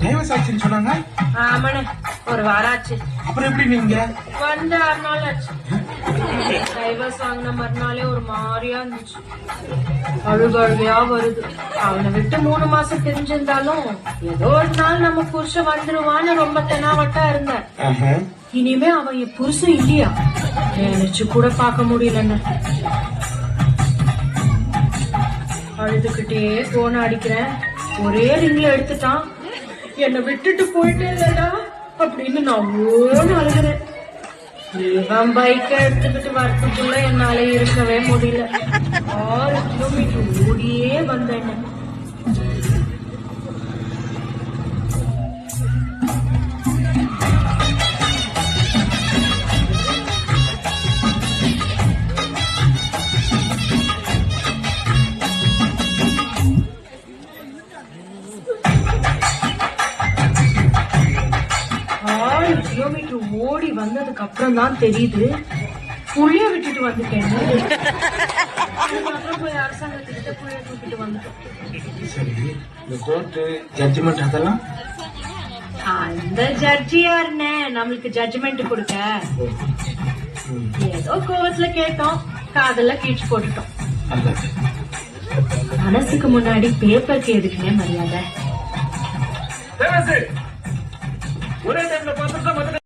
Divorce ஆச்சுன்னு சொன்னாங்க. ஆமாண்ணே, ஒரு வாரம் ஆச்சு. அப்புறம் எப்படி நீங்க வந்து 6 நாள் ஆச்சு. டைவர்ஸ் வாங்கின மறுநாளே ஒரு மாதிரியா இருந்துச்சு. அழுகழுகையா வருது. அவனை விட்டு 3 மாசம் தெரிஞ்சிருந்தாலும் ஏதோ ஒரு நாள் நம்ம புருஷன் வந்துருவான்னு ரொம்ப தெனாவட்டா இருந்தேன். இனிமே அவன் என் புருஷன் இல்லையா நினைச்சு கூட பார்க்க முடியலன்னு அழுதுகிட்டே போன அடிக்கிறேன். ஒரே ரிங்ல எடுத்துட்டான். என்னை விட்டுட்டு போயிட்டே இல்லடா அப்படின்னு நான் ஓன்னு அழுகிறேன். இவன் பைக்க எடுத்துக்கிட்டு வரத்துக்குள்ள என்னால இருக்கவே முடியல. 6 கிலோமீட்டர் ஓடியே வந்தேன். கிலோமீட்டர் ஓடி வந்ததுக்கு அப்புறம் தான் தெரியுது புள்ளிய விட்டுட்டு வந்துட்டேன். போய் அரசாங்கத்துக்கிட்ட புள்ளிய தூக்கிட்டு வந்துட்டேன். அதெல்லாம் அந்த ஜட்ஜி யாருன்னு நம்மளுக்கு ஜட்ஜ்மெண்ட் கொடுக்க ஏதோ கோவத்துல கேட்டோம், காதல கீழ்ச்சி போட்டுட்டோம். மனசுக்கு முன்னாடி பேப்பருக்கு எதுக்குன்னே மரியாதை. ஒரே டைம்ல பார்த்துட்டு